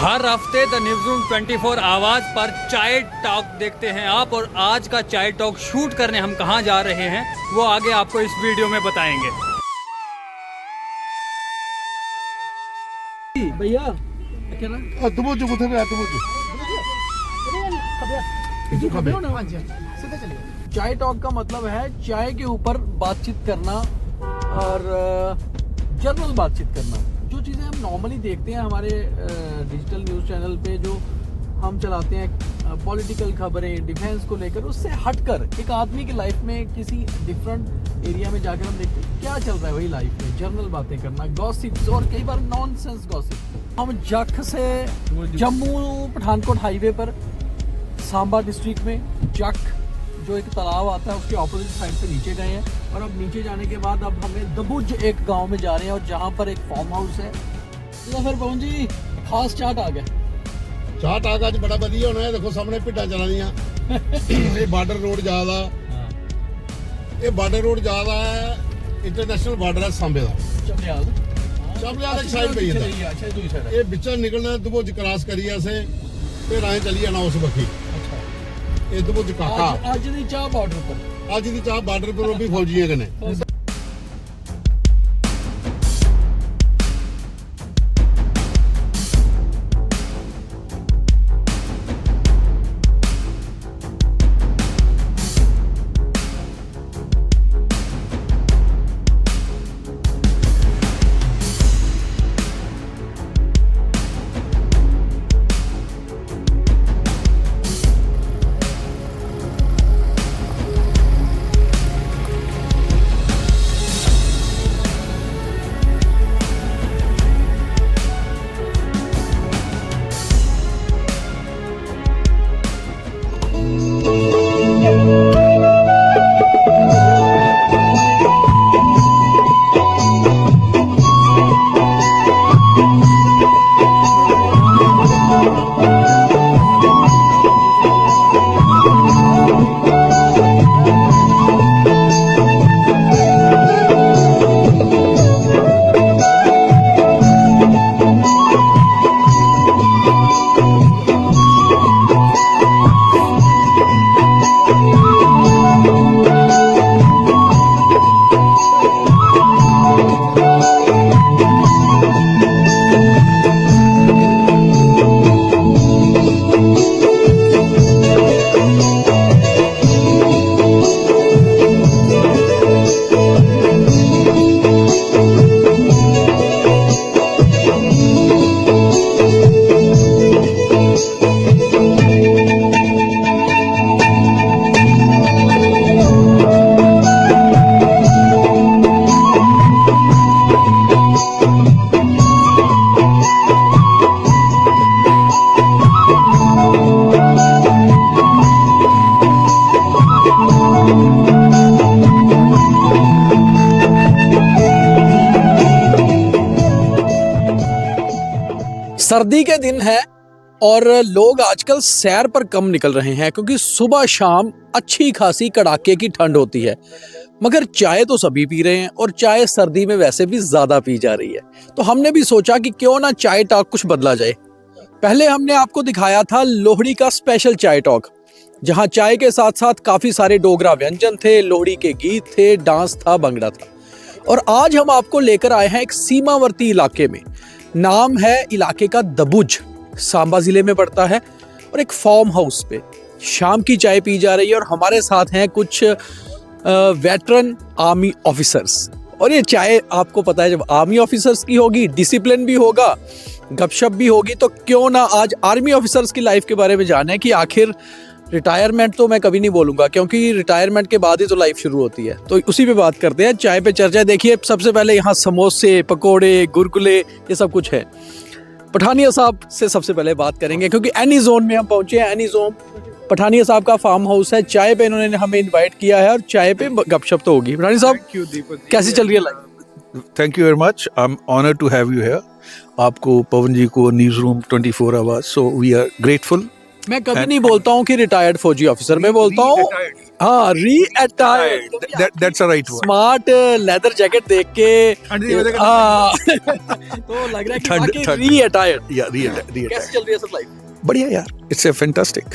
हर हफ्ते the newsroom 24 आवाज़ पर चाय टॉक देखते हैं आप, और आज का चाय टॉक शूट करने हम कहां जा रहे हैं वो आगे आपको इस वीडियो में बताएंगे। भैया चाय टॉक का मतलब है चाय के ऊपर बातचीत करना और जनरल बातचीत करना। जो चीज़ें हम नॉर्मली देखते हैं हमारे डिजिटल न्यूज़ चैनल पे, जो हम चलाते हैं पॉलिटिकल खबरें डिफेंस को लेकर, उससे हटकर एक आदमी की लाइफ में किसी डिफरेंट एरिया में जाकर हम देखते हैं क्या चल रहा है वही लाइफ में, जनरल बातें करना, गॉसिप्स और कई बार नॉनसेंस गॉसिप। हम जख से जम्मू पठानकोट हाईवे पर सांबा डिस्ट्रिक्ट में जख जो एक तालाब आता है उसके ऑपोजिट साइड से नीचे गए हैं, और अब नीचे जाने के बाद अब हमें दबुज एक गांव में जा रहे हैं, और जहां पर एक फार्म हाउस है। तो फिर पहुंच जी खास चाट आ गया। ਚਾਟ ਆ ਅੱਜ ਬੜਾ ਵਧੀਆ ਹੋਣਾ ਹੈ। ਦੇਖੋ ਸਾਹਮਣੇ ਭਿੱਡਾਂ ਚਲਾਦੀਆਂ। ਇਹ ਬਾਰਡਰ ਰੋਡ ਜ਼ਿਆਦਾ, ਇਹ ਬਾਰਡਰ ਰੋਡ ਜ਼ਿਆਦਾ ਹੈ, ਇੰਟਰਨੈਸ਼ਨਲ ਬਾਰਡਰ ਹੈ ਸਾਂਬੇ ਦਾ। ਚਮਿਆਲ ਚਮਿਆਲ ਇੱਕ ਸਾਈਡ ਪਈ ਜਾਂਦਾ। ਅੱਛਾ ਦੂਜੀ ਸਾਈਡ ਇਹ ਵਿੱਚੋਂ ਨਿਕਲਣਾ ਦਬੁਜ ਕ੍ਰਾਸ ਕਰੀਏ ਅਸੀਂ, ਫਿਰ ਐਂ ਚੱਲੀ ਜਾਣਾ ਉਸ ਬੱਖੀ। ਇਹ ਦਬੁਜ ਕਾਕਾ ਅੱਜ ਦੀ ਚਾਹ ਬਾਰਡਰ ਪਰ, ਅੱਜ ਦੀ ਚਾਹ ਬਾਰਡਰ ਪਰ ਉਹ ਵੀ ਫੌਜੀਆਂ ਕਨੇ। सर्दी के दिन है और लोग आजकल सैर पर कम निकल रहे हैं क्योंकि सुबह शाम अच्छी खासी कड़ाके की ठंड होती है। मगर चाय तो सभी पी रहे हैं और चाय सर्दी में वैसे भी ज़्यादा पी जा रही है, तो हमने भी सोचा कि क्यों ना चाय टॉक कुछ बदला जाए। पहले हमने आपको दिखाया था लोहड़ी का स्पेशल चाय टॉक, जहां चाय के साथ साथ काफ़ी सारे डोगरा व्यंजन थे, लोहड़ी के गीत थे, डांस था, भंगड़ा था। और आज हम आपको लेकर आए हैं एक सीमावर्ती इलाके में। नाम है इलाके का दबुज, सांबा ज़िले में पड़ता है, और एक फार्म हाउस पे शाम की चाय पी जा रही है। और हमारे साथ हैं कुछ वेटरन आर्मी ऑफिसर्स, और ये चाय आपको पता है जब आर्मी ऑफिसर्स की होगी डिसिप्लिन भी होगा, गपशप भी होगी, तो क्यों ना आज आर्मी ऑफिसर्स की लाइफ के बारे में जाने कि आखिर रिटायरमेंट तो मैं कभी नहीं बोलूँगा क्योंकि रिटायरमेंट के बाद ही तो लाइफ शुरू होती है, तो उसी पे बात करते हैं। चाय पे चर्चा। देखिए सबसे पहले यहाँ समोसे, पकोड़े, गुरगुले ये सब कुछ है। पठानिया साहब से सबसे पहले बात करेंगे क्योंकि एनी जोन में हम पहुँचे हैं। एनी जोन पठानिया साहब का फार्म हाउस है। चाय पे इन्होंने हमें इन्वाइट किया है और चाय पे गपशप तो होगी। पठानिया साहब कैसी चल रही है life? Thank you very much. I'm honored to have you here. आपको, पवन जी को, न्यूज रूम 24 आवाज, सो वी आर ग्रेटफुल। मैं कभी नहीं बोलता हूँ कि रिटायर्ड फौजी ऑफिसर, मैं बोलता हूँ हाँ retired. That's a right word. Smart leather jacket देख के हाँ तो लग रहा है कि री-अटायर्ड। या कैसे चल रही है सर लाइफ? बढ़िया यार, इट्स अ फैंटास्टिक।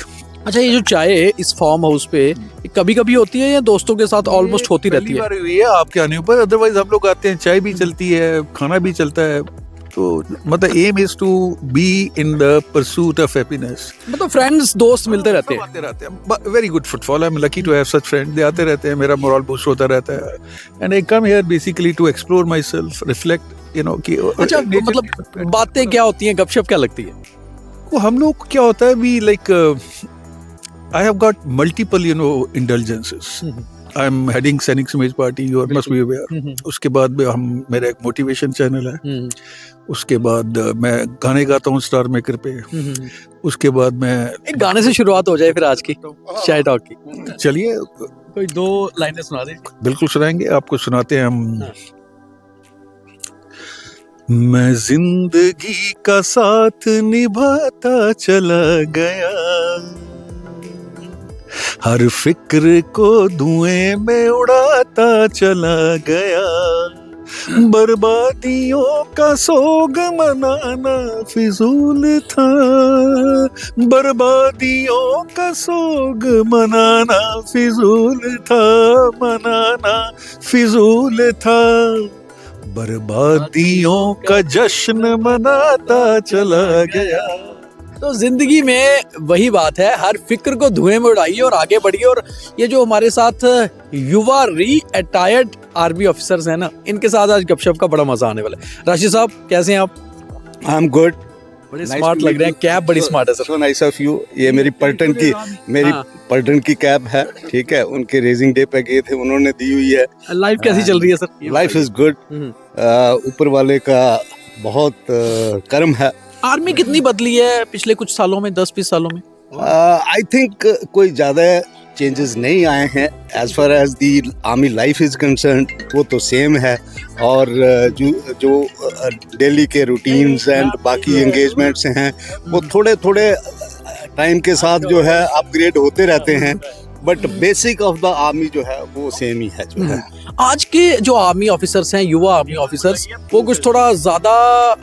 अच्छा, ये जो चाय है इस फार्म हाउस पे कभी कभी होती है या दोस्तों के साथ ऑलमोस्ट होती रहती है? पहली बार हुई है आपके आने पर, अदरवाइज हम लोग आते हैं, चाय भी चलती है, खाना भी चलता है। तो मतलब aim is to be in the pursuit of happiness. मतलब फ्रेंड्स दोस्त मिलते रहते हैं? आते रहते हैं, very good footfall, I am lucky to have such friend. They आते रहते हैं, मेरा मोरल बूस्ट होता रहता है, and I come here basically to explore my self, reflect, you know कि अच्छा, मतलब बातें क्या होती हैं, गपशप क्या लगती है? वो हम लोग क्या होता है, we like I have got multiple, you know, indulgences. I am heading Sainik Samaj Party, you must be aware. उसके बाद में मेरा एक मोटिवेशन चैनल है। उसके बाद मैं गाने गाता हूँ स्टार मेकर पे। उसके बाद मैं एक गाने से शुरुआत हो जाए फिर आज की चाय टॉक की। चलिए कोई 2 लाइनें सुना दे। बिल्कुल सुनाएंगे, आपको सुनाते हैं हम। मैं जिंदगी का साथ निभाता चला गया, हर फिक्र को धुएं में उड़ाता चला गया, बर्बादियों का सोग मनाना फिजूल था, बर्बादियों का सोग मनाना फिजूल था, मनाना फिजूल था, बर्बादियों का जश्न मनाता चला गया। तो जिंदगी में वही बात है, हर फिक्र को धुएं में उड़ाइए और आगे बढ़िए। और ये जो हमारे साथ युवा री-अटायर्ड आर्मी ऑफिसर्स हैं ना, इनके साथ आज गपशप का बड़ा मजा आने वाला है। राशिद साहब कैसे हैं आप? I am good. बड़े स्मार्ट लग रहे हैं, कैप बड़ी स्मार्ट है sir. So nice of you. ये मेरी पलटन की कैप है, ठीक है। उनके रेजिंग डे पे गए थे, उन्होंने दी हुई है। लाइफ कैसी चल रही है सर? Life is good. ऊपर वाले का बहुत कर्म है। आर्मी कितनी बदली है पिछले कुछ सालों में, 10-20 सालों में? आई थिंक कोई ज़्यादा चेंजेस नहीं आए हैं। As far as the army life is concern, वो तो सेम है। और जो डेली के रूटीन्स एंड बाकी एंगेजमेंट्स हैं, वो थोड़े थोड़े टाइम के साथ जो है अपग्रेड होते रहते हैं, but basic of the army जो है वो सेम ही है जो है। आज के जो आर्मी ऑफिसर्स हैं, युवा आर्मी ऑफिसर्स, वो कुछ थोड़ा ज्यादा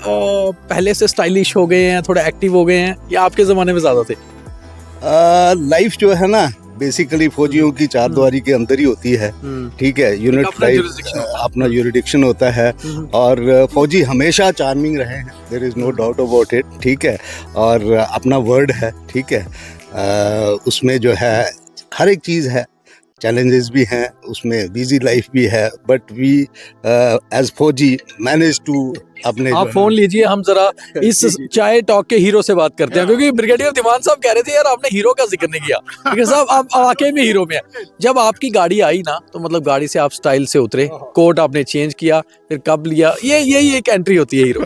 पहले से स्टाइलिश हो गए हैं, थोड़ा एक्टिव हो गए हैं, या आपके जमाने में ज्यादा थे? लाइफ जो है ना, बेसिकली फौजियों की चारदीवारी के अंदर ही होती है, ठीक है। यूनिट लाइफ अपना यूरिडिक्शन होता है, और फौजी हमेशा चार्मिंग रहे हैं, there is no doubt about it, ठीक है। और अपना वर्ड है, ठीक है। उसमें जो है हर एक चीज़ है, चैलेंजेस भी हैं, उसमें बिजी लाइफ भी है, बट वी एज फौजी मैनेज टू अपने। आप फोन लीजिए, हम जरा इस चाय टॉक के हीरो से बात करते हैं, क्योंकि ब्रिगेडियर दीवान साहब कह रहे थे यार आपने हीरो का जिक्र नहीं किया। ब्रिगेडियर साहब आप वाकई में हीरो में हैं। जब आपकी गाड़ी आई ना, तो मतलब गाड़ी से आप स्टाइल से उतरे, कोट आपने चेंज किया, फिर कब लिया, यही एक एंट्री होती है हीरो।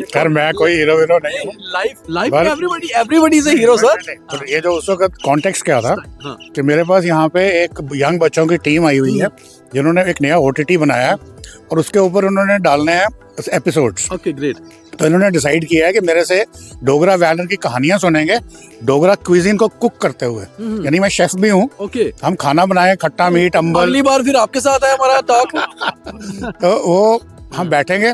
खैर मैं कोई हीरो नहीं हूँ। लाइफ में everybody is a hero sir. ये जो उस वक्त कॉन्टेक्स्ट क्या था कि मेरे पास यहाँ पे एक यंग बच्चों की टीम आई हुई है, जिन्होंने एक नया OTT बनाया है, और उसके ऊपर उन्होंने डालने हैं एपिसोड्स। Okay great. तो इन्होंने डिसाइड किया है कि मेरे से डोगरा वैलर की कहानियां सुनेंगे, डोगरा क्विजीन को कुक करते हुए। यानी मैं शेफ भी हूँ। ओके। हम खाना बनाए, खट्टा मीट, अम्बल। अगली बार फिर आपके साथ है हमारा टॉक। तो वो हम बैठेंगे,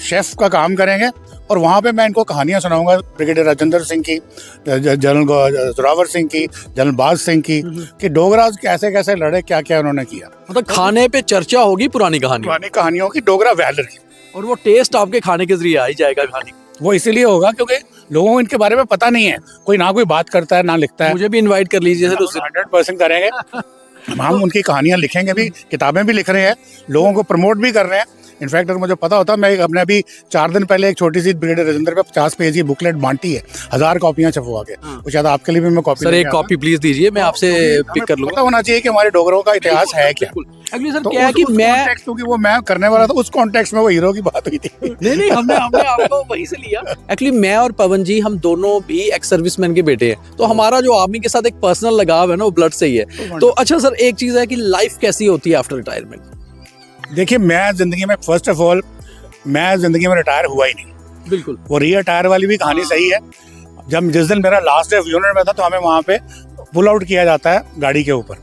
शेफ का काम करेंगे, और वहाँ पे मैं इनको कहानियां सुनाऊंगा, ब्रिगेडियर राजेंद्र सिंह की, जनरल जोरावर सिंह की, जनरल बाज सिंह की, कि डोगरा कैसे कैसे लड़े, क्या क्या उन्होंने किया। मतलब खाने पे चर्चा होगी पुरानी कहानियों की, डोगरा वैलर की, और वो टेस्ट आपके खाने के जरिए आ ही जाएगा खाने। वो इसीलिए होगा क्योंकि लोगों को इनके बारे में पता नहीं है, कोई बात करता है ना लिखता है। मुझे भी इनवाइट कर लीजिए सर, उससे 100% करेंगे। हम उनकी कहानियां लिखेंगे भी, किताबें भी लिख रहे हैं, लोगों को प्रमोट भी कर रहे हैं। इनफैक्ट अगर मुझे पता होता, मैं अपने अभी 4 दिन पहले एक छोटी सी ब्रिगेडियर राजेंद्र पे 50 पेज की बुकलेट बांटी है, 1000 कॉपियां छपवा के। वो शायद आपके लिए भी मैं कॉपी। सर एक कॉपी प्लीज दीजिए, मैं आपसे पिक कर लूंगा। पता होना चाहिए कि हमारे डोगरों का इतिहास है क्या। एक्चुअली सर तो क्या है कि मैं, क्योंकि वो मैं करने वाला था, उस कॉन्टेक्स्ट में वो हीरो की बात हुई थी। नहीं हमने आपको वहीं से लिया। एक्चुअली मैं और पवन जी, हम दोनों भी एक्स सर्विसमैन के बेटे हैं, तो हमारा जो आर्मी के साथ एक पर्सनल लगाव है ना, वो ब्लड से ही है। तो अच्छा सर, एक चीज है कि लाइफ कैसी होती है आफ्टर रिटायरमेंट? देखिए, मैं जिंदगी में फर्स्ट ऑफ ऑल मैं जिंदगी में रिटायर हुआ ही नहीं। बिल्कुल। वो री-रिटायर वाली भी कहानी सही है। जब जिस दिन मेरा लास्ट डे यूनिट में था तो हमें वहाँ पे पुल आउट किया जाता है गाड़ी के ऊपर।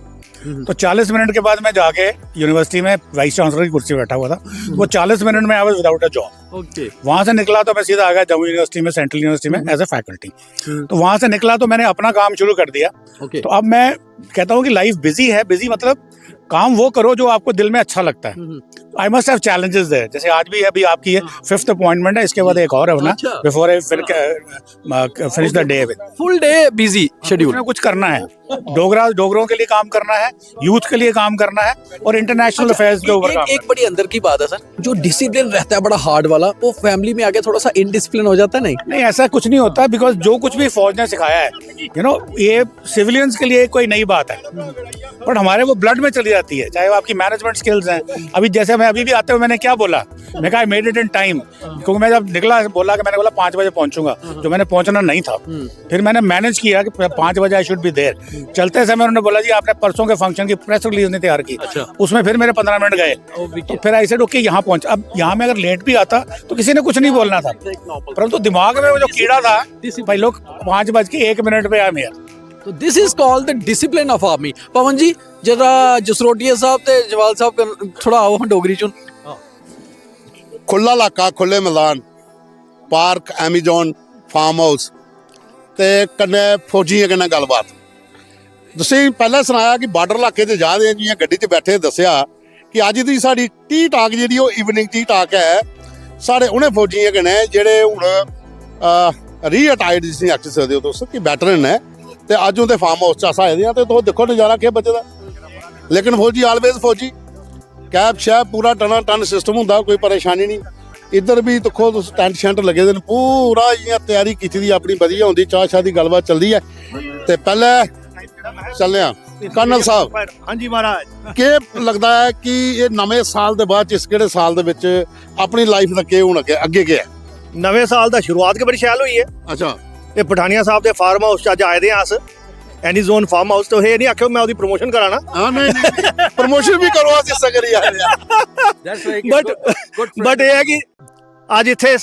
तो 40 मिनट के बाद मैं जाके यूनिवर्सिटी में वाइस चांसलर की कुर्सी बैठा हुआ था। वो 40 मिनट में I was without a job. Okay. वहाँ से निकला तो मैं सीधा आ गया जम्मू यूनिवर्सिटी में, सेंट्रल यूनिवर्सिटी में एज ए फैकल्टी। तो वहाँ से निकला तो मैंने अपना काम शुरू कर दिया। ओके। तो अब मैं कहता हूँ कि लाइफ बिजी है। बिजी मतलब काम वो करो जो आपको दिल में अच्छा लगता है। I must have challenges there. जैसे आज भी अभी आपकी ये 5th अपॉइंटमेंट है, इसके बाद एक और है अपना अच्छा। Before I finish the day. Full day busy schedule. कुछ करना है, डोगरों के लिए काम करना है, यूथ के लिए काम करना है और इंटरनेशनल अफेयर्स के ऊपर काम एक बड़ी अंदर की बात है सर, जो डिसिप्लिन रहता है बड़ा हार्ड वाला, वो फैमिली में आके थोड़ा सा इनडिसिप्लिन हो जाता है। नहीं, ऐसा कुछ नहीं होता। बिकॉज जो कुछ भी फौज ने सिखाया है, ये सिविलियंस के लिए कोई नई बात है, बट हमारे वो ब्लड में चली जाती है। चाहे वो आपकी मैनेजमेंट स्किल्स हैं। अभी जैसे मैं अभी भी आते हुए मैंने क्या बोला, मैं कहा मेड इट इन टाइम, क्योंकि मैं जब निकला मैंने बोला 5 बजे पहुंचूंगा, जो मैंने पहुंचना नहीं था। फिर मैंने मैनेज किया कि 5 बजे आई शुड बी देयर। चलते समय उन्होंने बोला जी आपने परसों के फंक्शन की प्रेस रिलीज नहीं तैयार की। अच्छा। उसमें फिर मेरे 15 मिनट गए। तो फिर ऐसे ओके यहाँ पहुंच। अब यहाँ में अगर लेट भी आता तो किसी ने कुछ नहीं बोलना था, परंतु दिमाग में वो जो कीड़ा था भाई लोग 5:01 पे आए मेयर। तो this is called the discipline of army. Pavan ji जरा जसरोटिया साहब ते जवाल साहब थोड़ा आओ हम डोगरी चुन। खुला इलाका, खुले मैदान, पार्क, एमेजॉन फार्म हाउस ते कन्नै फौजियां कन्नै गलबात। ਤੁਸੀਂ ਪਹਿਲਾਂ ਸੁਣਾਇਆ ਕਿ ਬਾਰਡਰ ਇਲਾਕੇ 'ਚ ਜਾ ਰਹੇ ਆ, ਜਿਹੀਆਂ ਗੱਡੀ 'ਚ ਬੈਠੇ ਦੱਸਿਆ ਕਿ ਅੱਜ ਦੀ ਸਾਡੀ ਟੀ ਟਾਕ ਜਿਹੜੀ ਉਹ ਇਵਨਿੰਗ ਟੀ ਟਾਕ ਹੈ ਸਾਡੇ ਉਹਨੇ ਫੌਜੀਆਂ ਕਨੇ ਜਿਹੜੇ ਹੁਣ ਰੀ-ਰਿਟਾਇਰਡ ਜਿਸ ਨੂੰ ਆਖ ਸਕਦੇ ਹੋ ਤੁਸੀਂ ਕਿ ਵੈਟਰਨ ਹੈ ਤੇ ਅੱਜ ਉਹਦੇ ਫਾਰਮ ਹਾਊਸ 'ਚ ਅਸਾਂ ਆਏ ਆ ਤੇ ਤੁਸੀਂ ਦੇਖੋ ਨਜ਼ਾਰਾ ਕਿ ਬੱਚੇ ਦਾ। ਲੇਕਿਨ ਫੌਜੀ ਆਲਵੇਜ਼ ਫੌਜੀ, ਕੈਬ ਸ਼ੈਬ ਪੂਰਾ ਟਨਾ ਟਨ ਸਿਸਟਮ ਹੁੰਦਾ, ਕੋਈ ਪਰੇਸ਼ਾਨੀ ਨਹੀਂ। ਇੱਧਰ ਵੀ ਦੇਖੋ ਤੁਸੀਂ ਟੈਂਟ ਸ਼ੈਂਟ ਲੱਗੇ ਦੇ ਨੇ, ਪੂਰਾ ਜਿਹੀਆਂ ਤਿਆਰੀ ਕੀਤੀ ਦੀ ਆਪਣੀ ਵਧੀਆ ਹੁੰਦੀ, ਚਾਹ ਸ਼ਾਹ ਦੀ ਗੱਲਬਾਤ ਚੱਲਦੀ ਹੈ। ਤੇ ਪਹਿਲੇ ਚੱਲੇ ਆ ਕਰਨਲ ਸਾਹਿਬ। ਹਾਂਜੀ ਮਹਾਰਾਜ। ਕੀ ਲੱਗਦਾ ਹੈ ਕਿ ਇਹ ਨਵੇਂ ਸਾਲ ਦੇ ਬਾਅਦ ਇਸ ਕਿਹੜੇ ਸਾਲ ਦੇ ਵਿੱਚ ਆਪਣੀ ਲਾਈਫ ਦਾ ਕੀ ਹੁਣ ਅੱਗੇ ਕੀ ਹੈ? ਨਵੇਂ ਸਾਲ ਦਾ ਸ਼ੁਰੂਆਤ ਕੇ ਬੜੀ ਸ਼ੈਲ ਹੋਈ ਹੈ। ਅੱਛਾ। ਇਹ ਪਠਾਨੀਆ ਸਾਹਿਬ ਦੇ ਫਾਰਮ ਹਾਊਸ 'ਚ ਅੱਜ ਆਏ ਦੇ ਹਾਂ ਅਸ, ਐਨੀ ਜ਼ੋਨ ਫਾਰਮ ਹਾਊਸ। ਤੋਂ ਇਹ ਨਹੀਂ ਆਖਿਓ ਮੈਂ ਉਹਦੀ ਪ੍ਰੋਮੋਸ਼ਨ ਕਰਾਣਾ। ਹਾਂ ਨਹੀਂ ਪ੍ਰਮੋਸ਼ਨ ਵੀ ਕਰੋ ਅਸੀਂ ਸਕਰੀ ਆ ਬਟ ਇਹ ਹੈ ਕਿ ਅੱਜ ਇੱਥੇ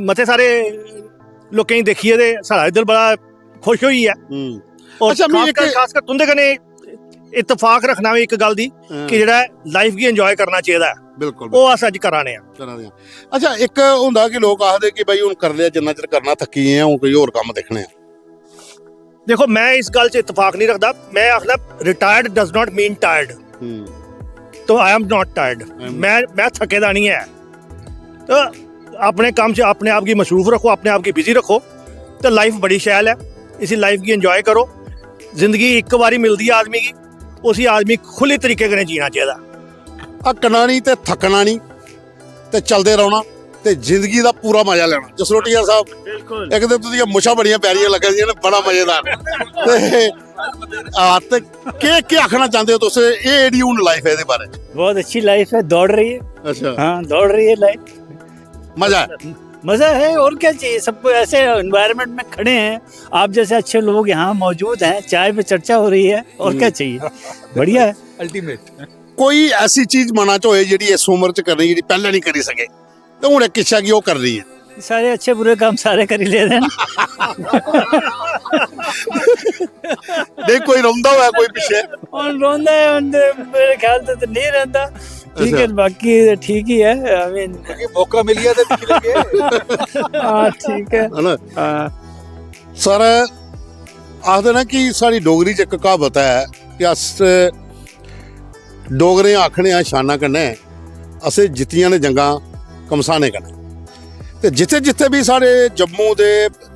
ਮੱਥੇ ਸਾਰੇ ਲੋਕਾਂ ਹੀ ਦੇਖੀਏ ਤੇ ਸਾਡਾ ਦਿਲ ਬੜਾ ਖੁਸ਼ ਹੋਈ ਹੈ। ਔਰ ਅੱਛਾ, ਮੈਂ ਖਾਸ ਕਰ ਤੁੰਦੇ ਕਨੇ ਇਤਫਾਕ ਰੱਖਣਾ ਵੀ ਇੱਕ ਗੱਲ ਦੀ ਕਿ ਜਿਹੜਾ ਲਾਈਫ ਕੀ ਇੰਜੋਏ ਕਰਨਾ ਚਾਹੀਦਾ ਹੈ। ਬਿਲਕੁਲ ਉਹ ਅਸ ਅੱਜ ਕਰਾਣੇ ਆ। ਅੱਛਾ, ਇੱਕ ਹੁੰਦਾ ਕਿ ਲੋਕ ਆਖਦੇ ਕਿ ਬਈ ਹੁਣ ਕਰ ਲਿਆ ਜਿੰਨਾ ਚਿਰ ਕਰਨਾ, ਥੱਕੀ ਆ, ਹੁਣ ਕੋਈ ਹੋਰ ਕੰਮ ਦੇਖਣੇ ਆ। ਦੇਖੋ ਮੈਂ ਇਸ ਗੱਲ 'ਚ ਇਤਫਾਕ ਨਹੀਂ ਰੱਖਦਾ। ਮੈਂ ਆਖਦਾ ਰਿਟਾਇਰਡ ਡਸ ਨਾਟ ਮੀਨ ਟਾਇਰਡ। तो आई एम नॉट टायर्ड। मैं थकेदा नहीं है। तो अपने काम से अपने आप की मसरूफ रखो, अपने आप की बिजी रखो, तो लाइफ बड़ी शैल है। इसी लाइफ की इंजॉय करो। जिंदगी एक बारी मिलती है आदमी की, उसी आदमी खुले तरीके कने जीना चाहिए। ਅੱਕਣਾ ਨਹੀਂ ਤੇ ਥੱਕਣਾ ਨਹੀਂ ਤੇ ਚੱਲਦੇ ਰਹਿਣਾ ਤੇ ਜ਼ਿੰਦਗੀ ਦਾ ਪੂਰਾ ਮਜ਼ਾ ਲੈਣਾ। ਜਸਰੋਟੀਆ ਸਾਹਿਬ बिल्कुल। ਇੱਕ ਤੇ ਤੁਸੀਂ ਮੁੱਛਾਂ ਬੜੀਆਂ ਪਿਆਰੀਆਂ ਲੱਗਦੀਆਂ ਨੇ, ਬੜਾ ਮਜ਼ੇਦਾਰ। ਤੇ ਕੀ ਆਖਣਾ ਚਾਹੁੰਦੇ ਹੋ ਤੁਸੀਂ ਇਹ ਜਿਹੜੀ ਹੁਣ ਲਾਈਫ ਹੈ ਇਹਦੇ ਬਾਰੇ? बहुत अच्छी लाइफ है, दौड़ रही है। ਅੱਛਾ, हाँ दौड़ रही है लाइफ। मजा है। मजा है और क्या चाहिए। सबको ऐसे एनवायरनमेंट में खड़े हैं, आप जैसे अच्छे लोग यहाँ मौजूद हैं, चाय पे चर्चा हो रही है, और क्या चाहिए। बढ़िया है। अल्टीमेट। ਕੋਈ ਐਸੀ ਚੀਜ਼ ਮਨਾਂ ਚ ਹੋਏ ਜਿਹੜੀ ਇਸ ਉਮਰ ਚ ਕਰਨੀ ਜਿਹੜੀ ਪਹਿਲਾਂ ਨਹੀਂ ਕਰੀ ਸਕੇ ਤੇ ਹੁਣ ਇੱਕ ਇੱਛਾ ਕੀ ਉਹ ਕਰ ਰਹੀ ਹੈ? सारे अच्छे बुरे काम सारे कर ही ले रहे हैं। ਨਹੀਂ ਕੋਈ ਰੋਂਦਾ ਹੋਇਆ ਕੋਈ ਪਿੱਛੇ? और रोंदा है मेरे ख्याल से तो नहीं रहता। ठीक है, बाकी ठीक ही है। आई मीन मौका मिल गया तो दिख लगे। हाँ ठीक है। ਹਨਾ हाँ ਸਰ ਆਖਦੇ ਨਾ ਕਿ ਸਾਡੀ ਡੋਗਰੀ ਚ ਇੱਕ ਕਹਾਵਤ ਹੈ ਕਿ ਅਸ ਡੋਗਰੇ ਆਖਣੇ ਆ ਸ਼ਾਨਾ ਕन्नै ਅਸੀਂ ਜਿੱਤੀਆਂ ਨੇ ਜੰਗਾਂ ਕਮਸਾਨੇ ਕन्नै। ਤੇ ਜਿੱਥੇ ਜਿੱਥੇ ਵੀ ਸਾਡੇ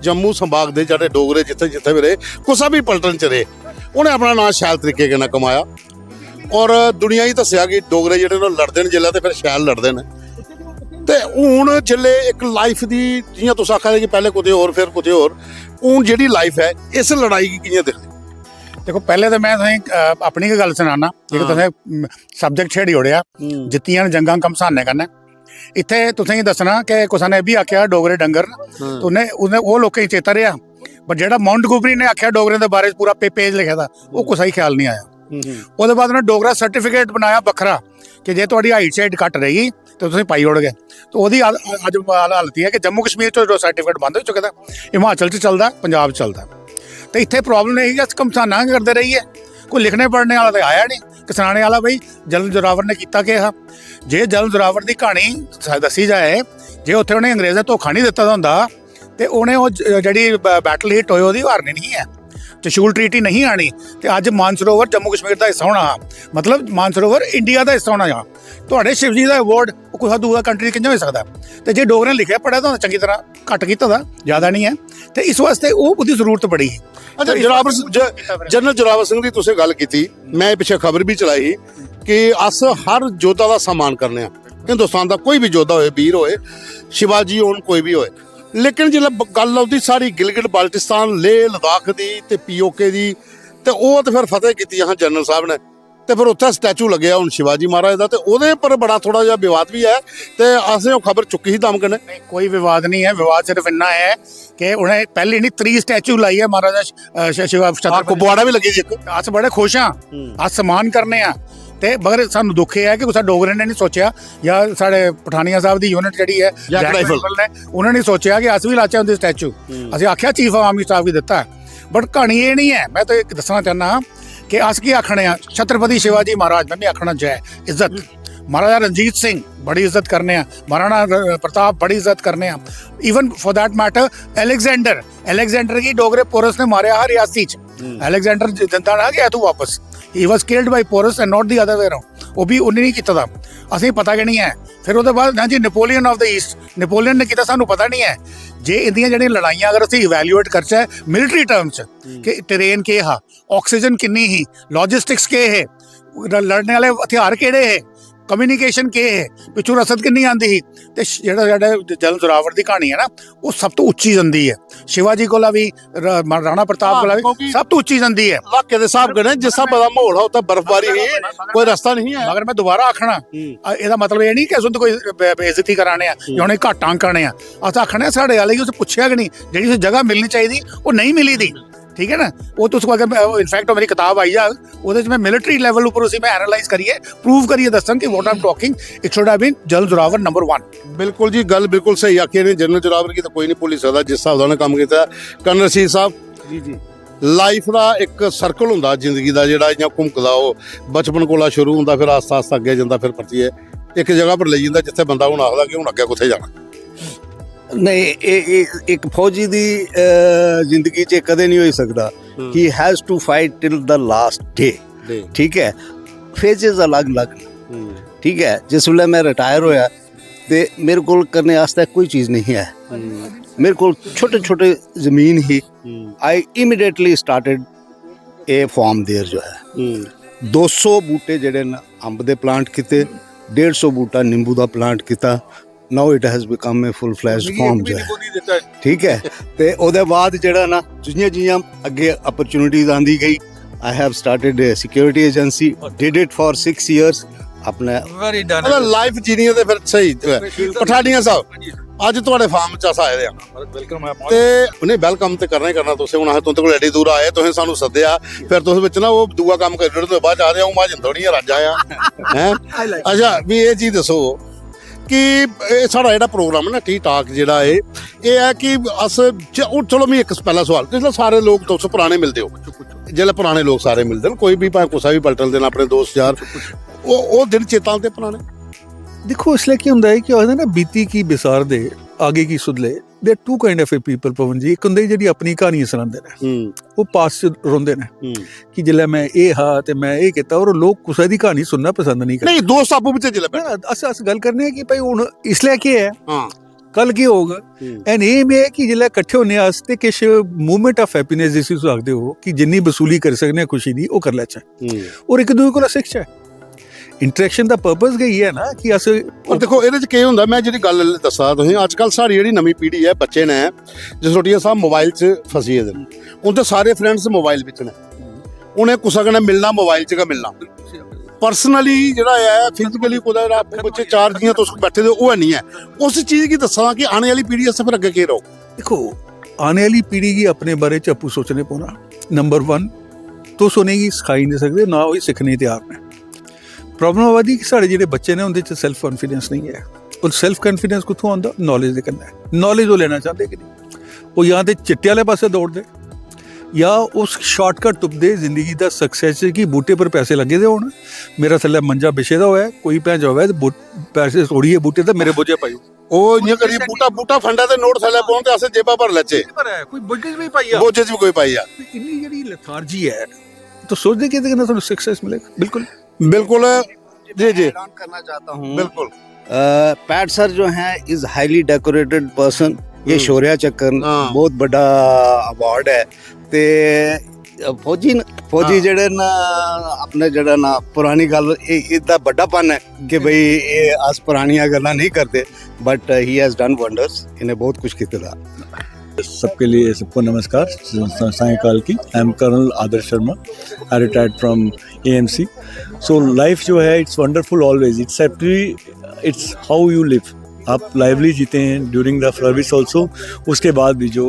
ਜੰਮੂ ਸੰਭਾਗ ਦੇ ਜਿਹੜੇ ਡੋਗਰੇ ਜਿੱਥੇ ਜਿੱਥੇ ਵੀ ਰਹੇ, ਕੁਛ ਵੀ ਪਲਟਨ ਚ ਰਹੇ, ਉਹਨੇ ਆਪਣਾ ਨਾਂ ਸ਼ੈਲ ਤਰੀਕੇ ਨਾਲ ਕਮਾਇਆ। ਔਰ ਦੁਨੀਆ ਹੀ ਦੱਸਿਆ ਕਿ ਡੋਗਰੇ ਜਿਹੜੇ ਨਾਲ ਲੜਦੇ ਨੇ ਜਿੱਲਾ ਤੇ ਫਿਰ ਸ਼ੈਲ ਲੜਦੇ ਨੇ। ਤੇ ਹੁਣ ਜਿੱਲੇ ਇੱਕ ਲਾਈਫ ਦੀ ਜਿਵੇਂ ਤੁਸੀਂ ਆਖਿਆ ਕਿ ਪਹਿਲੇ ਕੁਤੇ ਹੋਰ ਫਿਰ ਕੁਤੇ ਹੋਰ, ਹੁਣ ਜਿਹੜੀ ਲਾਈਫ ਹੈ ਇਸ ਲੜਾਈ ਕੀ ਕਿਵੇਂ ਦਿਖਦੀ? देखो पहले तो मैं तुसें अपनी गै गल सनाना जेह्ड़ा तुसें सब्जेक्ट छेड़ी ओड़ेआ जित्तियां न जंगां घमसाने कन्नै। इत्थे तुसें दस्सना कि कुसै ने बी आखेआ डोगरे डंगर न, तो उन्हें वो लोकें गी चेता रेहा, पर जेह्ड़ा माउंट गुपरी ने आखेआ डोगरें दे बारे च पूरा पेज लिखे दा ओह् कुसै गी ख्याल नहीं आया। ओह्दे बाद उन्हें डोगरा सर्टिफिकेट बनाया बक्खरा कि जे तुहाडी हाइट शाइट घट्ट रही ਤੇ ਤੁਸੀਂ ਪਾਈ ਉੜ ਗਏ। ਤੇ ਉਹਦੀ ਅੱਜ ਹਾਲਤ ਇਹ ਹੈ ਕਿ ਜੰਮੂ ਕਸ਼ਮੀਰ 'ਚ ਜੋ ਸਰਟੀਫਿਕੇਟ ਬੰਦ ਹੋ ਚੁੱਕਾ ਦਾ, ਹਿਮਾਚਲ 'ਚ ਚੱਲਦਾ, ਪੰਜਾਬ 'ਚ ਚੱਲਦਾ। ਤੇ ਇੱਥੇ ਪ੍ਰੋਬਲਮ ਇਹ ਹੈ ਕਿ ਕਿਸਾਨਾਂ ਕਰਦੇ ਰਹੀਏ, ਕੋਈ ਲਿਖਣੇ ਪੜ੍ਹਨੇ ਵਾਲਾ ਤਾਂ ਆਇਆ ਨਹੀਂ। ਕਿਸਾਨੇ ਵਾਲਾ ਬਈ ਜਨਰਲ ਜ਼ੋਰਾਵਰ ਨੇ ਕੀਤਾ ਕਿ ਜੇ ਜਨਰਲ ਜ਼ੋਰਾਵਰ ਦੀ ਕਹਾਣੀ ਦੱਸੀ ਜਾਏ, ਜੇ ਉੱਥੇ ਉਹਨੇ ਅੰਗਰੇਜ਼ਾਂ ਧੋਖਾ ਨਹੀਂ ਦਿੱਤਾ ਹੁੰਦਾ ਤੇ ਉਹਨੇ ਉਹ ਜਿਹੜੀ ਬੈਟਲ ਹਿੱਟ ਹੋਈ ਉਹਦੀ ਹਾਰਨੀ ਨਹੀਂ ਹੈ, ਚਸ਼ੂਲ ਟ੍ਰੀਟੀ ਨਹੀਂ ਆਣੀ, ਤੇ ਅੱਜ ਮਾਨਸਰੋਵਰ ਜੰਮੂ ਕਸ਼ਮੀਰ ਦਾ ਹਿੱਸਾ ਹੋਣਾ, ਮਤਲਬ ਮਾਨਸਰੋਵਰ ਇੰਡੀਆ ਦਾ ਹਿੱਸਾ ਹੋਣਾ। ਤੁਹਾਡੇ ਸ਼ਿਵ ਜੀ ਦਾ ਅਵਾਰਡ ਕੋਈ ਦੂਜਾ ਕੰਟਰੀ ਕਿੰਨਾ ਹੋ ਸਕਦਾ? ਤੇ ਜੇ ਡੋਗਰੇ ਨੇ ਲਿਖਿਆ ਪੜਿਆ ਤਾਂ ਚੰਗੀ ਤਰ੍ਹਾਂ ਘੱਟ ਕੀਤਾ ਦਾ, ਜ਼ਿਆਦਾ ਨਹੀਂ ਹੈ। ਤੇ ਇਸ ਵਾਸਤੇ ਉਹਦੀ ਜ਼ਰੂਰਤ ਬੜੀ। ਅੱਛਾ, ਜਨਰਲ ਜ਼ੋਰਾਵਰ ਸਿੰਘ ਦੀ ਤੁਸੀਂ ਗੱਲ ਕੀਤੀ, ਮੈਂ ਪਿੱਛੇ ਖਬਰ ਵੀ ਚਲਾਈ ਕਿ ਅਸ ਹਰ ਯੋਧਾ ਦਾ ਸਨਮਾਨ ਕਰਨੇ ਆ, ਹਿੰਦੁਸਤਾਨ ਦਾ ਕੋਈ ਵੀ ਯੋਧਾ ਹੋਏ, ਵੀਰ ਹੋਏ, ਸ਼ਿਵਾਜੀ ਹੋਣ, ਕੋਈ ਵੀ ਹੋਏ। ਲੇਕਿਨ ਜਦੋਂ ਗੱਲ ਆਉਂਦੀ ਸਾਰੀ ਗਿਲਗਿਟ ਬਾਲਟਿਸਤਾਨ, ਲੇਹ ਲਦਾਖ ਦੀ ਤੇ POK ਦੀ, ਤੇ ਉਹ ਤੇ ਫਿਰ ਫਤਿਹ ਕੀਤੀ ਹਾਂ ਜਨਰਲ ਸਾਹਿਬ ਨੇ, ਤੇ ਫਿਰ ਉੱਥੇ ਸਟੈਚੂ ਲੱਗਿਆ ਹੁਣ ਸ਼ਿਵਾਜੀ ਮਹਾਰਾਜ ਦਾ, ਤੇ ਉਹਦੇ ਪਰ ਬੜਾ ਥੋੜਾ ਜਿਹਾ ਵਿਵਾਦ ਵੀ ਹੈ। ਤੇ ਅਸੀਂ ਉਹ ਖਬਰ ਚੁੱਕੀ ਸੀ ਦਮਕ ਨੇ। ਨਹੀਂ, ਕੋਈ ਵਿਵਾਦ ਨਹੀਂ ਹੈ। ਵਿਵਾਦ ਸਿਰਫ ਇੰਨਾ ਹੈ ਕਿ ਉਹਨੇ ਪਹਿਲੀ ਨਹੀਂ 3 ਸਟੈਚੂ ਲਾਈ ਹੈ ਮਹਾਰਾਜਾ ਸ਼ਿਵਾ ਕੁਪਵਾੜਾ ਵੀ ਲੱਗੀ ਜੀ ਇੱਕ। ਅਸੀਂ ਬੜੇ ਖੁਸ਼ ਹਾਂ, ਅੱਜ ਸਨਮਾਨ ਕਰਨੇ ਆ। ਤੇ ਮਗਰ ਸਾਨੂੰ ਦੁੱਖ ਇਹ ਹੈ ਕਿ ਸਾਡੇ ਡੋਗਰੇ ਨੇ ਨਹੀਂ ਸੋਚਿਆ, ਜਾਂ ਸਾਡੇ ਪਠਾਨੀਆ ਸਾਹਿਬ ਦੀ ਯੂਨਿਟ ਜਿਹੜੀ ਹੈ ਜੈਕ ਰਾਈਫਲ ਨੇ, ਉਹਨਾਂ ਨੇ ਸੋਚਿਆ ਕਿ ਅਸੀਂ ਵੀ ਲਾਚਾ ਹੁੰਦੇ ਸਟੈਚੂ। ਅਸੀਂ ਆਖਿਆ ਚੀਫ ਆਫ ਆਰਮੀ ਸਟਾਫ ਵੀ ਦਿੱਤਾ, ਬਟ ਕਹਾਣੀ ਇਹ ਨਹੀਂ ਹੈ। ਮੈਂ ਤਾਂ ਇੱਕ ਦੱਸਣਾ ਚਾਹੁੰਦਾ ਕਿ ਅਸ ਕੀ ਆਖਣੇ ਆ, ਛਤਰਪਤੀ शिवाजी महाराज, मैं भी आखना जय इज्जत। महाराजा रणजीत सिंह बड़ी इज्जत करने, महाराणा प्रताप बड़ी इज्जत करने, even for that matter Alexander की डोगरे पोरस ने मारे रियासी च। एलेक्जेंडर जनता ने गया तू वापस, he was killed by Porus and not the other way around. वो भी उन्हें नहीं किया था, असें पता कि नहीं है। फिर उसके बाद जी Napoleon of the east, Napoleon ने किया, सानू पता नहीं है। जे इंदियां ਜਿਹੜੀਆਂ ਲੜਾਈਆਂ ਅਗਰ ਅਸੀਂ ਇਵੈਲੂਏਟ ਕਰਚਾ ਮਿਲਟਰੀ ਟਰਮਸ ਕਿ ਟਰੇਨ ਕੇ ਹਾ, ਆਕਸੀਜਨ ਕਿੰਨੀ ਹੀ, ਲੌਜਿਸਟਿਕਸ ਕੇ ਹੈ, ਲੜਨੇ ਵਾਲੇ ਹਥਿਆਰ ਕਿਹੜੇ ਹੈ, ਕਮਿਊਨੀਕੇਸ਼ਨ ਕੇ ਹੈ, ਪਿੱਛੋਂ ਰਸਦ ਕਿੰਨੀ ਆਂਦੀ ਸੀ। ਤੇ ਜਿਹੜਾ ਜਨਰਲ ਜ਼ੋਰਾਵਰ ਦੀ ਕਹਾਣੀ ਹੈ ਨਾ, ਉਹ ਸਭ ਤੋਂ ਉੱਚੀ ਜਾਂਦੀ ਹੈ। ਸ਼ਿਵਾਜੀ ਕੋਲਾ ਵੀ, ਰਾਣਾ ਪ੍ਰਤਾਪ ਕੋਲਾ ਵੀ ਸਭ ਤੋਂ ਉੱਚੀ ਜਾਂਦੀ ਹੈ। ਇਲਾਕੇ ਦੇ ਹਿਸਾਬ ਕਰੇ ਜਿਸ ਹਿਸਾਬ ਦਾ ਮਾਹੌਲ ਆ, ਉੱਥੇ ਬਰਫ਼ਬਾਰੀ ਹੀ, ਕੋਈ ਰਸਤਾ ਨਹੀਂ ਹੈ। ਮਗਰ ਮੈਂ ਦੁਬਾਰਾ ਆਖਣਾ, ਇਹਦਾ ਮਤਲਬ ਇਹ ਨਹੀਂ ਕਿ ਅਸੀਂ ਕੋਈ ਬੇਇੱਜ਼ਤੀ ਕਰਾਣੇ ਆ ਜਾਂ ਉਹਨੇ ਘੱਟ ਅੰਕ ਆਣੇ ਆ। ਅਸੀਂ ਆਖਣੇ ਸਾਡੇ ਵਾਲੇ ਕਿ ਉਸ ਪੁੱਛਿਆ ਕਿ ਨਹੀਂ, ਜਿਹੜੀ ਜਗ੍ਹਾ ਮਿਲਣੀ ਚਾਹੀਦੀ ਉਹ ਨਹੀਂ ਮਿਲੀ ਦੀ, ਠੀਕ ਹੈ ਨਾ। ਉਹ ਤੁਸੀਂ ਅਗਰ ਇਨਫੈਕਟ ਮੇਰੀ ਕਿਤਾਬ ਆਈ ਜਾ, ਉਹਦੇ 'ਚ ਮੈਂ ਮਿਲਟਰੀ ਲੈਵਲ ਉੱਪਰ ਅਸੀਂ ਮੈਂ ਐਨਾਲਾਈਜ਼ ਕਰੀਏ, ਪ੍ਰੂਵ ਕਰੀਏ, ਦੱਸਣ ਕਿ what am talking it should have been general Zorawar number 1। ਬਿਲਕੁਲ ਜੀ, ਗੱਲ ਬਿਲਕੁਲ ਸਹੀ ਆਖੀ ਨੇ। ਜਨਰਲ ਜ਼ੋਰਾਵਰ ਕੀ ਤਾਂ ਕੋਈ ਨਹੀਂ ਭੁੱਲ ਸਕਦਾ ਜਿਸ ਹਿਸਾਬ ਦਾ ਉਹਨੇ ਕੰਮ ਕੀਤਾ। ਕਰਨਲ ਰਸ਼ੀਦ ਸਾਹਿਬ ਜੀ, ਲਾਈਫ ਦਾ ਇੱਕ ਸਰਕਲ ਹੁੰਦਾ ਜ਼ਿੰਦਗੀ ਦਾ, ਜਿਹੜਾ ਜਾਂ ਘੁੰਮਕਦਾ, ਉਹ ਬਚਪਨ ਕੋਲਾ ਸ਼ੁਰੂ ਹੁੰਦਾ, ਫਿਰ ਆਸਤਾ ਆਸਤਾ ਅੱਗੇ ਜਾਂਦਾ, ਫਿਰ ਪਰਤੀਏ ਇੱਕ ਜਗ੍ਹਾ ਪਰ ਲਈ ਜਾਂਦਾ ਜਿੱਥੇ ਬੰਦਾ ਹੁਣ ਆਖਦਾ ਕਿ ਹੁਣ ਅੱਗੇ ਕਿੱਥੇ ਜਾਣਾ। ਨਹੀਂ, ਇਹ ਇੱਕ ਫੌਜੀ ਦੀ ਜ਼ਿੰਦਗੀ 'ਚ ਕਦੇ ਨਹੀਂ ਹੋ ਸਕਦਾ। He has to fight till the last day, ਠੀਕ ਹੈ। ਫੇਜ਼ਸ ਅਲੱਗ-ਅਲੱਗ, ਠੀਕ ਹੈ। ਜਿਸ ਵੇਲੇ ਮੈਂ ਰਿਟਾਇਰ ਹੋਇਆ ਤੇ ਮੇਰੇ ਕੋਲ ਕਰਨੇ ਵਾਸਤੇ ਕੋਈ ਚੀਜ਼ ਨਹੀਂ ਹੈ। ਮੇਰੇ ਕੋਲ ਛੋਟੇ ਜ਼ਮੀਨ ਹੀ। ਆਈ ਇਮੀਡੀਏਟਲੀ ਸਟਾਰਟਡ ਇਹ ਫਾਰਮ ਦੇਰ ਜੋ ਹੈ 200 ਬੂਟੇ ਜਿਹੜੇ ਨਾ ਅੰਬ ਦੇ ਪਲਾਂਟ ਕੀਤੇ, 150 ਬੂਟਾ ਨਿੰਬੂ ਦਾ ਪਲਾਂਟ ਕੀਤਾ। Now it has become a full fledged farm ਜੋ ਹੈ, ਠੀਕ ਹੈ। ਤੇ ਉਹਦੇ ਬਾਅਦ ਜਿਹੜਾ ਨਾ ਜਿਹੀਆਂ ਅੱਗੇ ਅਪਰਚੁਨਿਟੀਜ਼ ਆਂਦੀ ਗਈ, I have started a security agency, did it for 6 years। ਆਪਣਾ ਵੈਰੀ ਡਨ ਉਹਦਾ ਲਾਈਫ ਜੀਣੀ ਤੇ ਫਿਰ ਸਹੀ। ਪਠਾਨੀਆ ਸਾਹਿਬ ਅੱਜ ਤੁਹਾਡੇ ਫਾਰਮ 'ਚ ਅਸਾਂ ਆਏ ਆ, वेलकम है। ਤੇ ਉਹਨੇ ਵੈਲਕਮ ਤੇ ਕਰਨਾ ਹੀ ਕਰਨਾ। ਤੁਸੀਂ ਹੁਣ ਤੁਹਾਡੇ ਕੋਲ ਐਡੀ ਦੂਰ ਆਏ, ਤੁਸੀਂ ਸਾਨੂੰ ਸੱਦਿਆ, ਫਿਰ ਤੁਸੀਂ ਵਿੱਚ ਨਾ ਉਹ ਦੂਆ ਕੰਮ ਕਰ ਤੋਂ ਬਾਅਦ ਆ ਰਹੇ ਹੋ ਮਾਜਨ ਥੋੜੀ ਰਾਜਾ ਆ ਹੈ। ਅੱਛਾ, ਵੀ ਇਹ ਚੀਜ਼ ਦੱਸੋ ਕਿ ਇਹ ਸਾਡਾ ਜਿਹੜਾ ਪ੍ਰੋਗਰਾਮ ਹੈ ਨਾ ਟੀ ਟਾਕ ਜਿਹੜਾ ਇਹ ਹੈ ਕਿ ਅਸ ਚਲੋ ਮੈਂ ਇੱਕ ਪਹਿਲਾ ਸਵਾਲ, ਜਿਸ ਸਾਰੇ ਲੋਕ ਤੁਸੀਂ ਪੁਰਾਣੇ ਮਿਲਦੇ ਹੋ, ਜਿਹੜੇ ਪੁਰਾਣੇ ਲੋਕ ਸਾਰੇ ਮਿਲਦੇ ਨੇ, ਕੋਈ ਵੀ ਭਾਵੇਂ ਕੁਛਾ ਵੀ ਪਲਟਣ ਦੇਣ ਆਪਣੇ ਦੋਸਤ ਯਾਰ, ਉਹ ਦਿਨ ਚੇਤਾਂ ਤੇ ਪੁਰਾਣੇ। देखो इसलिए क्या ਹੁੰਦਾ है कि ਉਹਦਾ ਨਾ ਬੀਤੀ ਕੀ ਵਿਸਾਰ ਦੇ ਆਗੇ ਕੀ ਸੁਧਲੇ। ਦੇ ਟੂ ਕਾਈਂਡ ਆਫ ਪੀਪਲ ਪਵਨ ਜੀ। ਇੱਕ ਹੁੰਦੇ ਜਿਹੜੀ ਆਪਣੀ ਕਹਾਣੀ ਸੁਣਾਉਂਦੇ ਨੇ, ਉਹ ਪਾਸ ਚ ਰੋਂਦੇ ਨੇ ਕਿ ਜਿੱਲੇ ਮੈਂ ਇਹ ਹਾਂ ਤੇ ਮੈਂ ਇਹ ਕੀਤਾ, ਔਰ ਲੋਕ ਕਿਸੇ ਦੀ ਕਹਾਣੀ ਸੁਣਨਾ ਪਸੰਦ ਨਹੀਂ ਕਰਦੇ। ਨਹੀਂ, ਦੋਸਤ ਆਪੋ ਵਿੱਚ ਜਿੱਲੇ ਅਸ ਗੱਲ ਕਰਨੇ ਆ ਕਿ ਭਾਈ ਹੁਣ ਇਸ ਲਈ ਕੀ ਹੈ, ਹਾਂ ਕੱਲ ਕੀ ਹੋਊਗਾ। ਐਂਡ ਇਹ ਹੈ ਕਿ ਜਿੱਲੇ ਇਕੱਠੇ ਹੋਣੇ ਵਾਸਤੇ ਕਿਛ ਮੂਵਮੈਂਟ ਆਫ ਹੈਪੀਨੈਸ ਜਿਸ ਨੂੰ ਆਖਦੇ ਹੋ ਕਿ ਜਿੰਨੀ ਵਸੂਲੀ ਕਰ ਸਕਨੇ ਖੁਸ਼ੀ ਦੀ ਉਹ ਕਰ ਲੈ ਚਾ, ਔਰ ਇੱਕ ਦੂਜੇ ਕੋਲ ਸਿੱਖਿਆ। ਇੰਟਰੈਕਸ਼ਨ ਦਾ ਪਰਪਸ ਗਈ ਹੈ ਨਾ ਕਿ ਅਸ। ਔਰ ਦੇਖੋ ਇਹਦੇ 'ਚ ਕੀ ਹੁੰਦਾ, ਮੈਂ ਜਿਹੜੀ ਗੱਲ ਦੱਸਾਂ ਤੁਸੀਂ, ਅੱਜ ਕੱਲ੍ਹ ਸਾਡੀ ਜਿਹੜੀ ਨਵੀਂ ਪੀੜ੍ਹੀ ਹੈ, ਬੱਚੇ ਨੇ ਜਿਸ ਛੋਟੀਆਂ ਸਾਹਿਬ ਮੋਬਾਈਲ 'ਚ ਫਸੀ ਹੈ, ਉਹਦੇ ਸਾਰੇ ਫਰੈਂਡਸ ਮੋਬਾਈਲ ਵਿੱਚ ਨੇ। ਉਹਨੇ ਕੁਛ ਕਹਣਾ ਮਿਲਣਾ ਮੋਬਾਈਲ 'ਚ ਮਿਲਣਾ, ਪਰਸਨਲੀ ਜਿਹੜਾ ਹੈ ਫਿਜ਼ੀਕਲੀ ਕੋਲ ਬੱਚੇ ਚਾਰ ਜੀਆਂ ਤੁਸੀਂ ਬੈਠੇ ਦੇ ਉਹ ਨਹੀਂ ਹੈ। ਉਸ ਚੀਜ਼ ਕੀ ਦੱਸਾਂ ਕਿ ਆने वाली पीढ़ी से फिर ਅੱਗੇ ਕੀ ਰਹੋ। देखो आने वाली पीढ़ी की अपने बारे च आपू सोचने पौना। नंबर 1 तो सुनेगी सिखाई नहीं सकते, ना वही सीखने तैयार ने। प्रॉब्लम आवादी कि साढ़े जेह्ड़े बच्चे ने उंदे च सेल्फ कॉन्फिडेंस नहीं है और सेल्फ कॉन्फिडेंस कुत्थों आंदा नॉलेज दे कन्नै नॉलेज वो लेना चाहते कि नहीं वो या ते चिट्टे वाले पासे दौड़दे या उस शॉर्टकट तुपदे जिंदगी दा सक्सैस कि बूटे पर पैसे लगे दे होण मेरा थल्ले मंजा बिछे दा होया कोई भैन जावे ते पैसे तोड़िए बूटे ते मेरे बोझे पाइयो ਉਹ ਇੰਜ ਕਰੀ ਬੂਟਾ ਫੰਡਾ ਤੇ ਨੋਟ ਥੱਲੇ ਪਾਉਣ ਤੇ ਅਸੇ ਜੇਬਾਂ ਭਰ ਲੱਚੇ पर है कोई बोझे भी पाइया ਬੋਝੇ 'ਚ ਵੀ ਕੋਈ ਪਾਈ ਆ इन्नी जेह्ड़ी लथार्जी है तो सोचदे कि कितना थोड़ा सक्सेस मिलेगा बिल्कुल ਬਿਲਕੁਲ ਜੀ ਜੀ ऐलान करना चाहता हूँ ਬਿਲकुल पैट सर जो है इज हाईली डेकोरेटेड पर्सन ये शौर्या चक्कर हाँ। बहुत बड़ा अवार्ड है ते फौजी जेह्ड़े ना अपने जेह्ड़ा ना पुरानी गल इदा बड्डापन है कि भाई ये अस पुरानियां गल्लां नहीं करते but he has done wonders इन्हें बहुत कुछ कीता दा सबके लिए सबको नमस्कार सायंकाल की I am colonel Adarsh Sharma I retired from AMC so life जो है it's wonderful always it's actually it's how you live आप लाइवली जीते हैं ड्यूरिंग द सर्विस ऑल्सो उसके बाद भी जो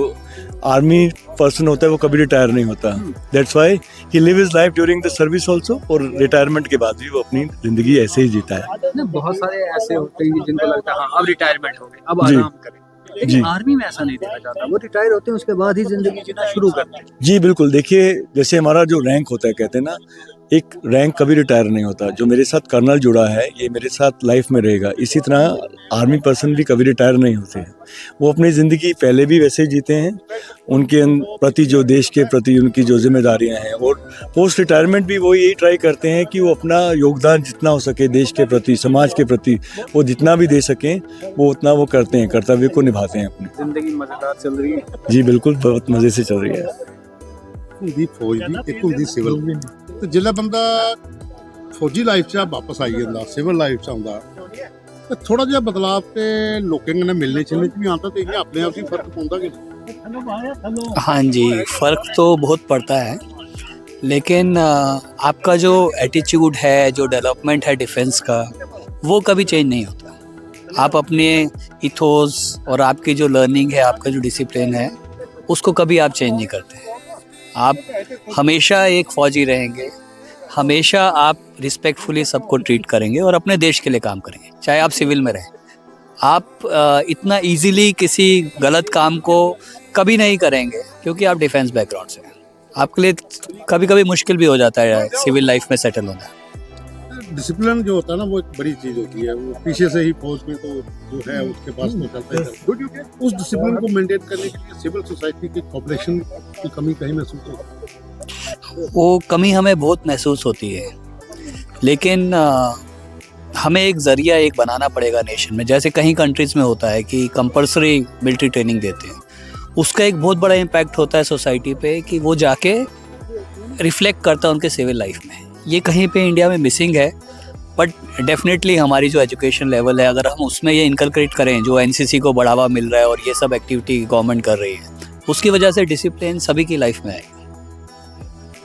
आर्मी पर्सन होता है वो कभी रिटायर नहीं होता that's why he live is life during the service also और रिटायरमेंट के बाद भी वो अपनी ज़िंदगी ऐसे ही जीता है ना बहुत सारे ऐसे होते हैं जिनको लगता है हाँ अब रिटायरमेंट हो गई अब जी। आराम करें जी। लेकिन आर्मी में ऐसा नहीं देखा जाता वो रिटायर होते हैं उसके बाद ही जिंदगी जीना शुरू करते हैं जी बिल्कुल देखिए जैसे हमारा जो रैंक होता है कहते हैं ना एक रैंक कभी रिटायर नहीं होता जो मेरे साथ कर्नल जुड़ा है ये मेरे साथ लाइफ में रहेगा इसी तरह आर्मी पर्सन भी कभी रिटायर नहीं होते हैं वो अपनी ज़िंदगी पहले भी वैसे ही जीते हैं उनके प्रति जो देश के प्रति उनकी जो जिम्मेदारियां हैं और पोस्ट रिटायरमेंट भी वो यही ट्राई करते हैं कि वो अपना योगदान जितना हो सके देश के प्रति समाज के प्रति वो जितना भी दे सकें वो उतना वो करते हैं कर्तव्य को निभाते हैं अपने जिंदगी मजेदार चल रही है जी बिल्कुल बहुत मज़े से चल रही है ਹੁੰਦੀ ਫੌਜ ਦੀ ਇੱਕ ਹੁੰਦੀ ਸਿਵਲ ਤੇ ਜਿਹੜਾ ਬੰਦਾ ਫੌਜੀ ਲਾਈਫ 'ਚ ਵਾਪਸ ਆਈ ਜਾਂਦਾ ਸਿਵਲ ਲਾਈਫ 'ਚ ਆਉਂਦਾ ਤੇ ਥੋੜਾ ਜਿਹਾ ਬਦਲਾਅ ਤੇ ਲੋਕਾਂ ਨੇ ਮਿਲਣੇ ਚਲਣੇ 'ਚ ਵੀ ਆਉਂਦਾ ਤੇ ਇਹ ਆਪਣੇ ਆਪ ਹੀ ਫਰਕ ਪਾਉਂਦਾ ਕਿ हाँ जी फ़र्क तो बहुत पड़ता है लेकिन आपका जो एटीट्यूड है जो डेवलपमेंट है डिफेंस का वो कभी चेंज नहीं होता आप अपने इथोस और आपकी जो लर्निंग है आपका जो डिसिप्लिन है उसको कभी आप चेंज नहीं करते आप हमेशा एक फ़ौजी रहेंगे हमेशा आप रिस्पेक्टफुली सबको ट्रीट करेंगे और अपने देश के लिए काम करेंगे चाहे आप सिविल में रहें आप इतना इजीली किसी गलत काम को कभी नहीं करेंगे क्योंकि आप डिफेंस बैकग्राउंड से हैं आपके लिए कभी कभी मुश्किल भी हो जाता है सिविल लाइफ में सेटल होना डिसिप्लिन जो होता है ना वो एक बड़ी चीज होती है वो पीछे से ही फौज में तो जो है उसके पास तो चलता ही चलता है उस डिसिप्लिन को मेंटेन करने के लिए सिविल सोसाइटी की कोऑपरेशन की कमी कहीं महसूस होती है वो कमी हमें बहुत महसूस होती है लेकिन हमें एक ज़रिया एक बनाना पड़ेगा नेशन में जैसे कहीं कंट्रीज़ में होता है कि कंपलसरी मिलिट्री ट्रेनिंग देते हैं उसका एक बहुत बड़ा इम्पैक्ट होता है सोसाइटी पे कि वो जाके रिफ्लेक्ट करता है उनके सिविल लाइफ में ये कहीं पे इंडिया में मिसिंग है बट डेफिनेटली हमारी जो एजुकेशन लेवल है अगर हम उसमें ये इनकलक्रेट करें जो एनसीसी को बढ़ावा मिल रहा है और ये सब एक्टिविटी गवर्नमेंट कर रही है उसकी वजह से डिसिप्लिन सभी की लाइफ में आएगा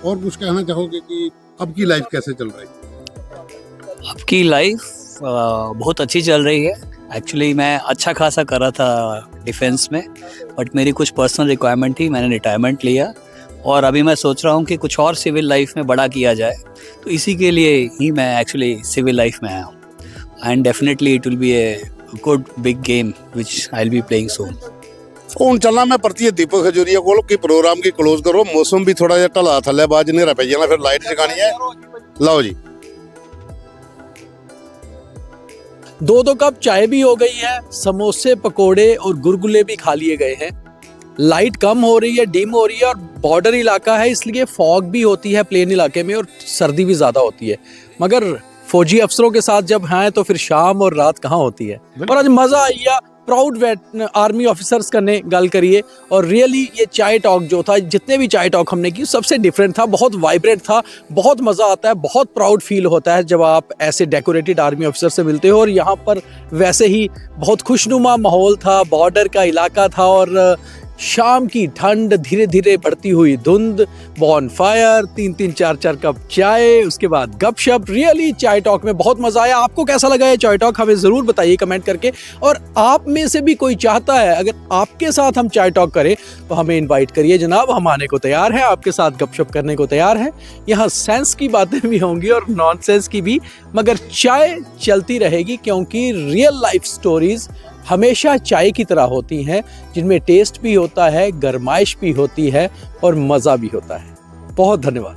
और कुछ कहना चाहोगे कि अब की लाइफ कैसे चल रही है आपकी लाइफ बहुत अच्छी चल रही है एक्चुअली मैं अच्छा खासा कर रहा था डिफेंस में बट मेरी कुछ पर्सनल रिक्वायरमेंट थी मैंने रिटायरमेंट लिया और अभी मैं सोच रहा हूँ कि कुछ और सिविल लाइफ में बड़ा किया जाए तो इसी के लिए ही मैं एक्चुअली सिविल लाइफ में आया हूँ and definitely it will be a good big game which I will be playing soon ਹੁਣ ਚੱਲਾਂ ਮੈਂ ਪਰਤੀ ਦੀਪਕ ਖਜੂਰੀਆ ਕੋਲ ਕਿ ਪ੍ਰੋਗਰਾਮ ਕੀ ਕਲੋਜ਼ ਕਰੋ ਮੌਸਮ ਵੀ ਥੋੜਾ ਜਿਹਾ ਢਲਾ ਥੱਲੇ ਬਾਅਦ ਹਨੇਰਾ ਪੈ ਜਾਣਾ ਫਿਰ ਲਾਈਟ ਜਗਾਣੀ ਹੈ ਲਓ ਜੀ दो कप चाय भी हो गई है समोसे पकोड़े और गुलगुले भी खा लिए गए हैं लाइट कम हो रही है डिम हो रही है और बॉर्डर इलाका है इसलिए फॉग भी होती है प्लेन इलाके में और सर्दी भी ज़्यादा होती है मगर फौजी अफसरों के साथ जब हैं तो फिर शाम और रात कहाँ होती है और आज मज़ा आई है प्राउड आर्मी ऑफिसर्स करने गल करिए और रियली ये चाय टॉक जो था जितने भी चाय टॉक हमने की सबसे डिफरेंट था बहुत वाइब्रेंट था बहुत मज़ा आता है बहुत प्राउड फील होता है जब आप ऐसे डेकोरेटेड आर्मी ऑफिसर से मिलते हो और यहाँ पर वैसे ही बहुत खुशनुमा माहौल था बॉर्डर का इलाका था और शाम की ठंड, धीरे धीरे बढ़ती हुई धुंध, बॉनफायर, 3-3 4-4 कप चाय, उसके बाद गपशप। रियली चाय टॉक में बहुत मजा आया। आपको कैसा लगा ये चाय टॉक हमें ज़रूर बताइए कमेंट करके। और आप में से भी कोई चाहता है अगर आपके साथ हम चाय टॉक करें तो हमें इनवाइट करिए जनाब, हम आने को तैयार हैं, आपके साथ गपशप करने को तैयार हैं। यहाँ सेंस की बातें भी होंगी और नॉनसेंस की भी, मगर चाय चलती रहेगी क्योंकि रियल लाइफ स्टोरीज हमेशा चाय की तरह होती हैं, जिनमें टेस्ट भी होता है, गरमाइश भी होती है और मज़ा भी होता है। बहुत धन्यवाद।